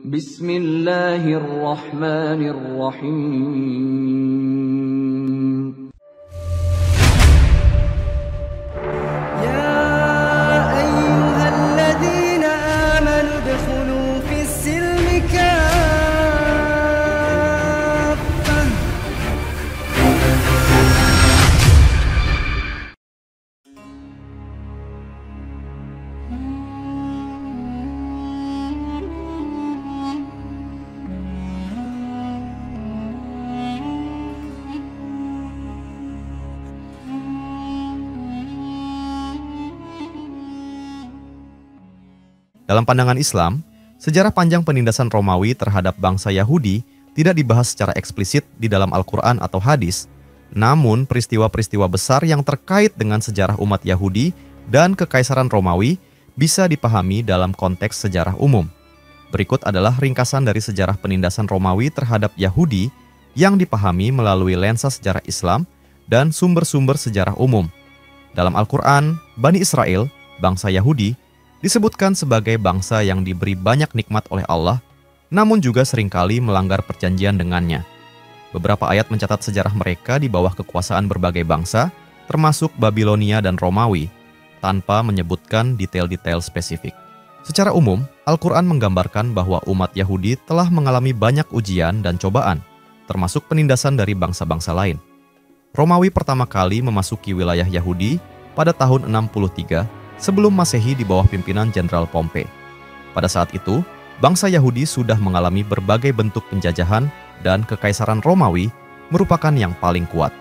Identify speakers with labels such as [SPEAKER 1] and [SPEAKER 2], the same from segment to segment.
[SPEAKER 1] Bismillahirrahmanirrahim.
[SPEAKER 2] يا أيها الذين آمنوا ادخلوا في السلم كافة.
[SPEAKER 3] Dalam pandangan Islam, sejarah panjang penindasan Romawi terhadap bangsa Yahudi tidak dibahas secara eksplisit di dalam Al-Quran atau hadis, namun peristiwa-peristiwa besar yang terkait dengan sejarah umat Yahudi dan Kekaisaran Romawi bisa dipahami dalam konteks sejarah umum. Berikut adalah ringkasan dari sejarah penindasan Romawi terhadap Yahudi yang dipahami melalui lensa sejarah Islam dan sumber-sumber sejarah umum. Dalam Al-Quran, Bani Israel, bangsa Yahudi, disebutkan sebagai bangsa yang diberi banyak nikmat oleh Allah, namun juga seringkali melanggar perjanjian dengannya. Beberapa ayat mencatat sejarah mereka di bawah kekuasaan berbagai bangsa, termasuk Babilonia dan Romawi, tanpa menyebutkan detail-detail spesifik. Secara umum, Al-Quran menggambarkan bahwa umat Yahudi telah mengalami banyak ujian dan cobaan, termasuk penindasan dari bangsa-bangsa lain. Romawi pertama kali memasuki wilayah Yahudi pada tahun 63 sebelum Masehi di bawah pimpinan Jenderal Pompei. Pada saat itu, bangsa Yahudi sudah mengalami berbagai bentuk penjajahan dan Kekaisaran Romawi merupakan yang paling kuat.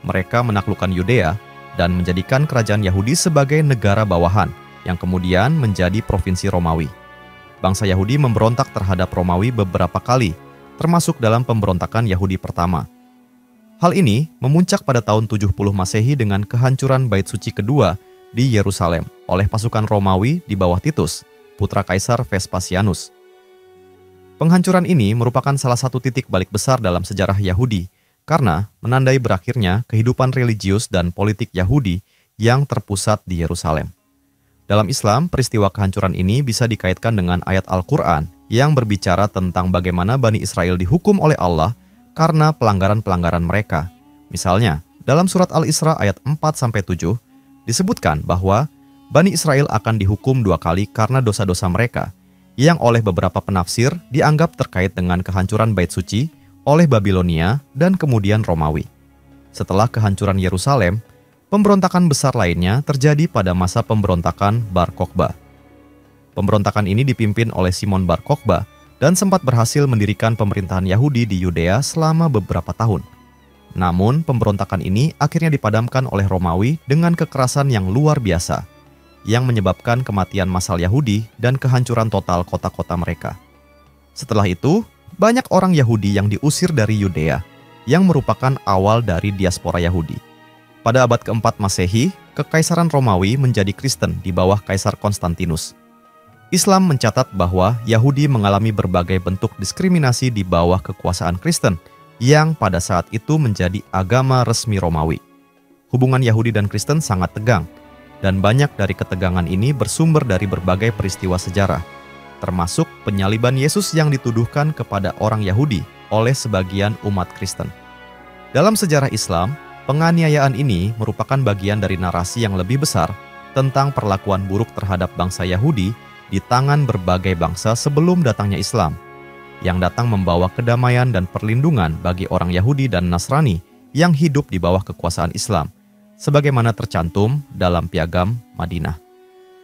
[SPEAKER 3] Mereka menaklukkan Yudea dan menjadikan kerajaan Yahudi sebagai negara bawahan yang kemudian menjadi provinsi Romawi. Bangsa Yahudi memberontak terhadap Romawi beberapa kali, termasuk dalam pemberontakan Yahudi pertama. Hal ini memuncak pada tahun 70 Masehi dengan kehancuran Bait Suci kedua di Yerusalem oleh pasukan Romawi di bawah Titus, putra Kaisar Vespasianus. Penghancuran ini merupakan salah satu titik balik besar dalam sejarah Yahudi karena menandai berakhirnya kehidupan religius dan politik Yahudi yang terpusat di Yerusalem. Dalam Islam, peristiwa kehancuran ini bisa dikaitkan dengan ayat Al-Quran yang berbicara tentang bagaimana Bani Israel dihukum oleh Allah karena pelanggaran-pelanggaran mereka. Misalnya, dalam surat Al-Isra ayat 4-7, disebutkan bahwa Bani Israel akan dihukum 2 kali karena dosa-dosa mereka, yang oleh beberapa penafsir dianggap terkait dengan kehancuran Bait Suci oleh Babilonia dan kemudian Romawi. Setelah kehancuran Yerusalem, pemberontakan besar lainnya terjadi pada masa pemberontakan Bar Kokhba. Pemberontakan ini dipimpin oleh Simon Bar Kokhba dan sempat berhasil mendirikan pemerintahan Yahudi di Yudea selama beberapa tahun. Namun, pemberontakan ini akhirnya dipadamkan oleh Romawi dengan kekerasan yang luar biasa, yang menyebabkan kematian massal Yahudi dan kehancuran total kota-kota mereka. Setelah itu, banyak orang Yahudi yang diusir dari Yudea, yang merupakan awal dari diaspora Yahudi. Pada abad keempat Masehi, Kekaisaran Romawi menjadi Kristen di bawah Kaisar Konstantinus. Islam mencatat bahwa Yahudi mengalami berbagai bentuk diskriminasi di bawah kekuasaan Kristen, yang pada saat itu menjadi agama resmi Romawi. Hubungan Yahudi dan Kristen sangat tegang, dan banyak dari ketegangan ini bersumber dari berbagai peristiwa sejarah, termasuk penyaliban Yesus yang dituduhkan kepada orang Yahudi oleh sebagian umat Kristen. Dalam sejarah Islam, penganiayaan ini merupakan bagian dari narasi yang lebih besar tentang perlakuan buruk terhadap bangsa Yahudi di tangan berbagai bangsa sebelum datangnya Islam, yang datang membawa kedamaian dan perlindungan bagi orang Yahudi dan Nasrani yang hidup di bawah kekuasaan Islam, sebagaimana tercantum dalam Piagam Madinah.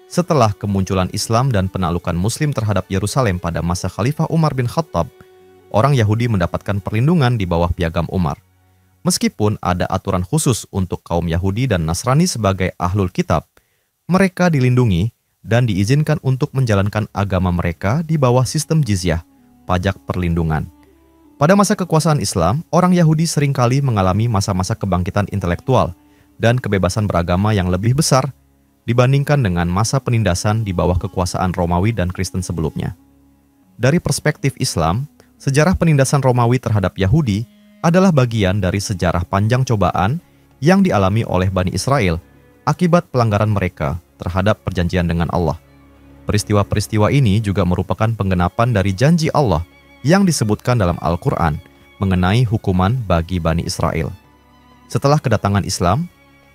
[SPEAKER 3] Setelah kemunculan Islam dan penaklukan Muslim terhadap Yerusalem pada masa Khalifah Umar bin Khattab, orang Yahudi mendapatkan perlindungan di bawah Piagam Umar. Meskipun ada aturan khusus untuk kaum Yahudi dan Nasrani sebagai ahlul kitab, mereka dilindungi dan diizinkan untuk menjalankan agama mereka di bawah sistem jizyah, pajak perlindungan. Pada masa kekuasaan Islam, orang Yahudi seringkali mengalami masa-masa kebangkitan intelektual dan kebebasan beragama yang lebih besar dibandingkan dengan masa penindasan di bawah kekuasaan Romawi dan Kristen sebelumnya. Dari perspektif Islam, sejarah penindasan Romawi terhadap Yahudi adalah bagian dari sejarah panjang cobaan yang dialami oleh Bani Israel akibat pelanggaran mereka terhadap perjanjian dengan Allah. Peristiwa-peristiwa ini juga merupakan penggenapan dari janji Allah yang disebutkan dalam Al-Quran mengenai hukuman bagi Bani Israel. Setelah kedatangan Islam,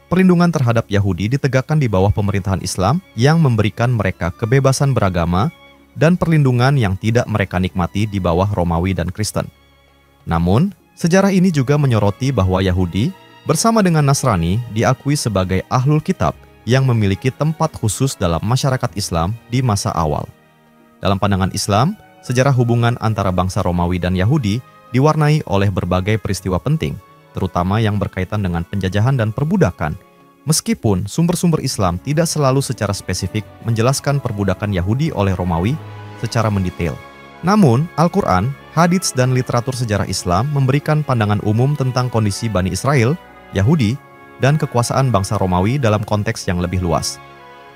[SPEAKER 3] perlindungan terhadap Yahudi ditegakkan di bawah pemerintahan Islam yang memberikan mereka kebebasan beragama dan perlindungan yang tidak mereka nikmati di bawah Romawi dan Kristen. Namun, sejarah ini juga menyoroti bahwa Yahudi bersama dengan Nasrani diakui sebagai ahlul kitab yang memiliki tempat khusus dalam masyarakat Islam di masa awal. Dalam pandangan Islam, sejarah hubungan antara bangsa Romawi dan Yahudi diwarnai oleh berbagai peristiwa penting, terutama yang berkaitan dengan penjajahan dan perbudakan. Meskipun sumber-sumber Islam tidak selalu secara spesifik menjelaskan perbudakan Yahudi oleh Romawi secara mendetail. Namun, Al-Quran, hadits, dan literatur sejarah Islam memberikan pandangan umum tentang kondisi Bani Israel, Yahudi, dan kekuasaan bangsa Romawi dalam konteks yang lebih luas.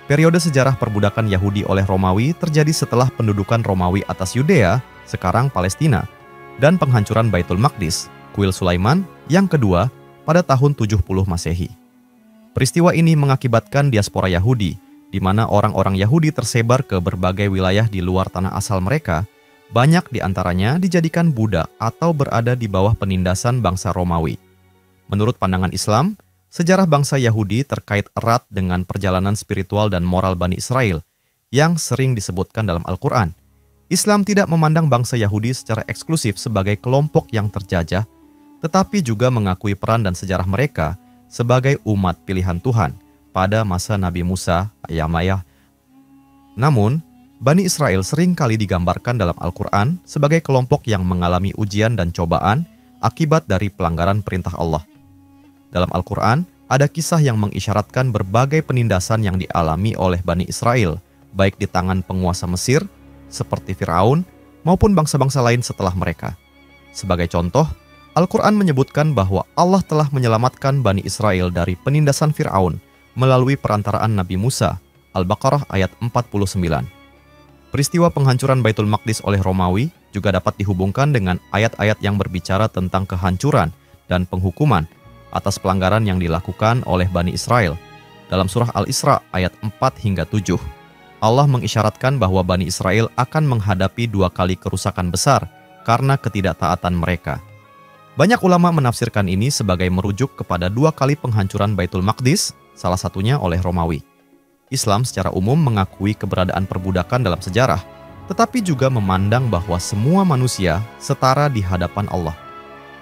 [SPEAKER 3] Periode sejarah perbudakan Yahudi oleh Romawi terjadi setelah pendudukan Romawi atas Yudea, sekarang Palestina, dan penghancuran Baitul Maqdis, kuil Sulaiman, yang kedua pada tahun 70 Masehi. Peristiwa ini mengakibatkan diaspora Yahudi, di mana orang-orang Yahudi tersebar ke berbagai wilayah di luar tanah asal mereka, banyak di antaranya dijadikan budak atau berada di bawah penindasan bangsa Romawi. Menurut pandangan Islam, sejarah bangsa Yahudi terkait erat dengan perjalanan spiritual dan moral Bani Israel yang sering disebutkan dalam Al-Quran. Islam tidak memandang bangsa Yahudi secara eksklusif sebagai kelompok yang terjajah, tetapi juga mengakui peran dan sejarah mereka sebagai umat pilihan Tuhan pada masa Nabi Musa Ayamaya. Namun, Bani Israel sering kali digambarkan dalam Al-Quran sebagai kelompok yang mengalami ujian dan cobaan akibat dari pelanggaran perintah Allah. Dalam Al-Quran, ada kisah yang mengisyaratkan berbagai penindasan yang dialami oleh Bani Israel, baik di tangan penguasa Mesir, seperti Firaun, maupun bangsa-bangsa lain setelah mereka. Sebagai contoh, Al-Quran menyebutkan bahwa Allah telah menyelamatkan Bani Israel dari penindasan Firaun melalui perantaraan Nabi Musa, Al-Baqarah ayat 49. Peristiwa penghancuran Baitul Maqdis oleh Romawi juga dapat dihubungkan dengan ayat-ayat yang berbicara tentang kehancuran dan penghukuman atas pelanggaran yang dilakukan oleh Bani Israel. Dalam surah Al-Isra ayat 4 hingga 7, Allah mengisyaratkan bahwa Bani Israel akan menghadapi 2 kali kerusakan besar karena ketidaktaatan mereka. Banyak ulama menafsirkan ini sebagai merujuk kepada 2 kali penghancuran Baitul Maqdis, salah satunya oleh Romawi. Islam secara umum mengakui keberadaan perbudakan dalam sejarah, tetapi juga memandang bahwa semua manusia setara di hadapan Allah.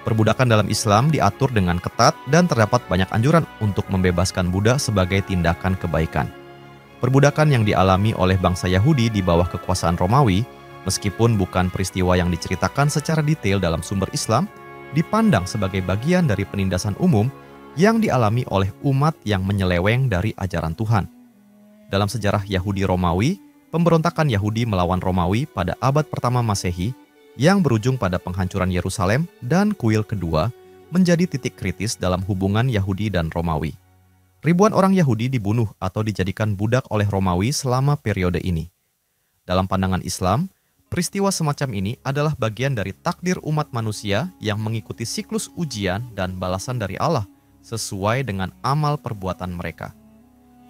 [SPEAKER 3] Perbudakan dalam Islam diatur dengan ketat dan terdapat banyak anjuran untuk membebaskan budak sebagai tindakan kebaikan. Perbudakan yang dialami oleh bangsa Yahudi di bawah kekuasaan Romawi, meskipun bukan peristiwa yang diceritakan secara detail dalam sumber Islam, dipandang sebagai bagian dari penindasan umum yang dialami oleh umat yang menyeleweng dari ajaran Tuhan. Dalam sejarah Yahudi Romawi, pemberontakan Yahudi melawan Romawi pada abad pertama Masehi yang berujung pada penghancuran Yerusalem dan kuil kedua menjadi titik kritis dalam hubungan Yahudi dan Romawi. Ribuan orang Yahudi dibunuh atau dijadikan budak oleh Romawi selama periode ini. Dalam pandangan Islam, peristiwa semacam ini adalah bagian dari takdir umat manusia yang mengikuti siklus ujian dan balasan dari Allah sesuai dengan amal perbuatan mereka.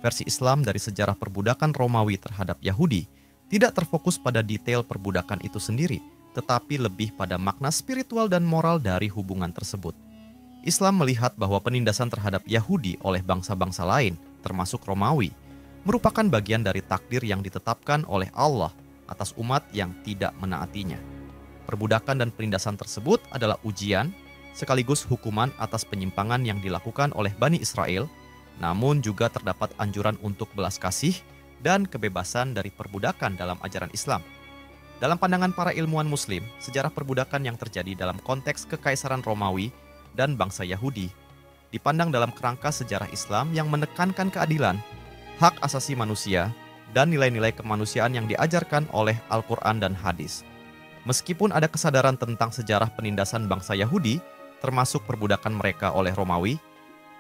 [SPEAKER 3] Versi Islam dari sejarah perbudakan Romawi terhadap Yahudi tidak terfokus pada detail perbudakan itu sendiri, tetapi lebih pada makna spiritual dan moral dari hubungan tersebut. Islam melihat bahwa penindasan terhadap Yahudi oleh bangsa-bangsa lain, termasuk Romawi, merupakan bagian dari takdir yang ditetapkan oleh Allah atas umat yang tidak menaatinya. Perbudakan dan penindasan tersebut adalah ujian, sekaligus hukuman atas penyimpangan yang dilakukan oleh Bani Israel, namun juga terdapat anjuran untuk belas kasih dan kebebasan dari perbudakan dalam ajaran Islam. Dalam pandangan para ilmuwan Muslim, sejarah perbudakan yang terjadi dalam konteks Kekaisaran Romawi dan bangsa Yahudi dipandang dalam kerangka sejarah Islam yang menekankan keadilan, hak asasi manusia, dan nilai-nilai kemanusiaan yang diajarkan oleh Al-Quran dan hadis. Meskipun ada kesadaran tentang sejarah penindasan bangsa Yahudi, termasuk perbudakan mereka oleh Romawi,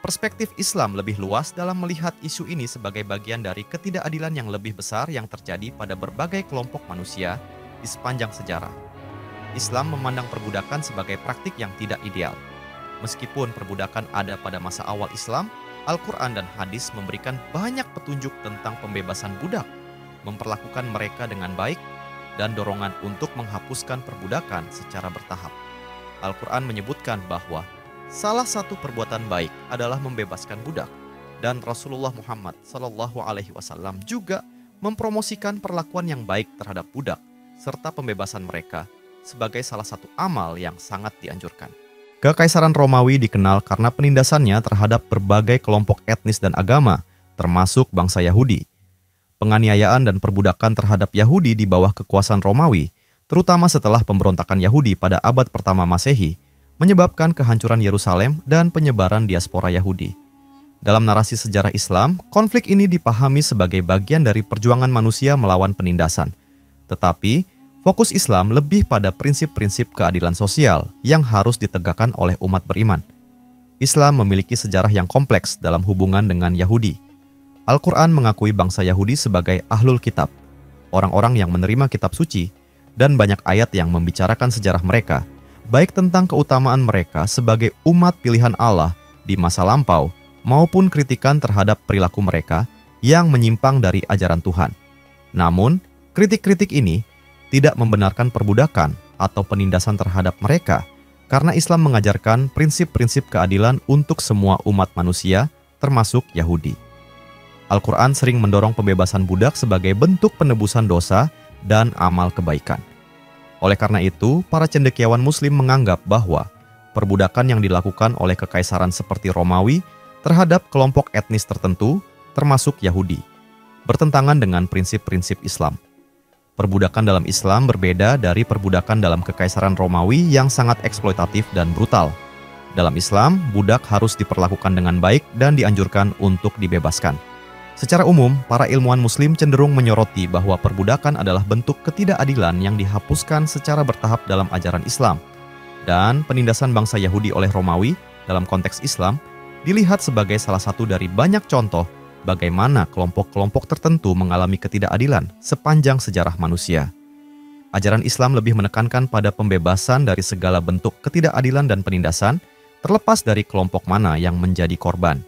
[SPEAKER 3] perspektif Islam lebih luas dalam melihat isu ini sebagai bagian dari ketidakadilan yang lebih besar yang terjadi pada berbagai kelompok manusia di sepanjang sejarah. Islam memandang perbudakan sebagai praktik yang tidak ideal. Meskipun perbudakan ada pada masa awal Islam, Al-Quran dan hadis memberikan banyak petunjuk tentang pembebasan budak, memperlakukan mereka dengan baik, dan dorongan untuk menghapuskan perbudakan secara bertahap. Al-Quran menyebutkan bahwa salah satu perbuatan baik adalah membebaskan budak, dan Rasulullah Muhammad SAW juga mempromosikan perlakuan yang baik terhadap budak serta pembebasan mereka sebagai salah satu amal yang sangat dianjurkan. Kekaisaran Romawi dikenal karena penindasannya terhadap berbagai kelompok etnis dan agama, termasuk bangsa Yahudi. Penganiayaan dan perbudakan terhadap Yahudi di bawah kekuasaan Romawi, terutama setelah pemberontakan Yahudi pada abad pertama Masehi, menyebabkan kehancuran Yerusalem dan penyebaran diaspora Yahudi. Dalam narasi sejarah Islam, konflik ini dipahami sebagai bagian dari perjuangan manusia melawan penindasan. Tetapi, fokus Islam lebih pada prinsip-prinsip keadilan sosial yang harus ditegakkan oleh umat beriman. Islam memiliki sejarah yang kompleks dalam hubungan dengan Yahudi. Al-Quran mengakui bangsa Yahudi sebagai ahlul kitab, orang-orang yang menerima kitab suci, dan banyak ayat yang membicarakan sejarah mereka, baik tentang keutamaan mereka sebagai umat pilihan Allah di masa lampau, maupun kritikan terhadap perilaku mereka yang menyimpang dari ajaran Tuhan. Namun, kritik-kritik ini tidak membenarkan perbudakan atau penindasan terhadap mereka, karena Islam mengajarkan prinsip-prinsip keadilan untuk semua umat manusia, termasuk Yahudi. Al-Quran sering mendorong pembebasan budak sebagai bentuk penebusan dosa dan amal kebaikan. Oleh karena itu, para cendekiawan Muslim menganggap bahwa perbudakan yang dilakukan oleh kekaisaran seperti Romawi terhadap kelompok etnis tertentu, termasuk Yahudi, bertentangan dengan prinsip-prinsip Islam. Perbudakan dalam Islam berbeda dari perbudakan dalam kekaisaran Romawi yang sangat eksploitatif dan brutal. Dalam Islam, budak harus diperlakukan dengan baik dan dianjurkan untuk dibebaskan. Secara umum, para ilmuwan Muslim cenderung menyoroti bahwa perbudakan adalah bentuk ketidakadilan yang dihapuskan secara bertahap dalam ajaran Islam. Dan penindasan bangsa Yahudi oleh Romawi dalam konteks Islam dilihat sebagai salah satu dari banyak contoh bagaimana kelompok-kelompok tertentu mengalami ketidakadilan sepanjang sejarah manusia. Ajaran Islam lebih menekankan pada pembebasan dari segala bentuk ketidakadilan dan penindasan, terlepas dari kelompok mana yang menjadi korban,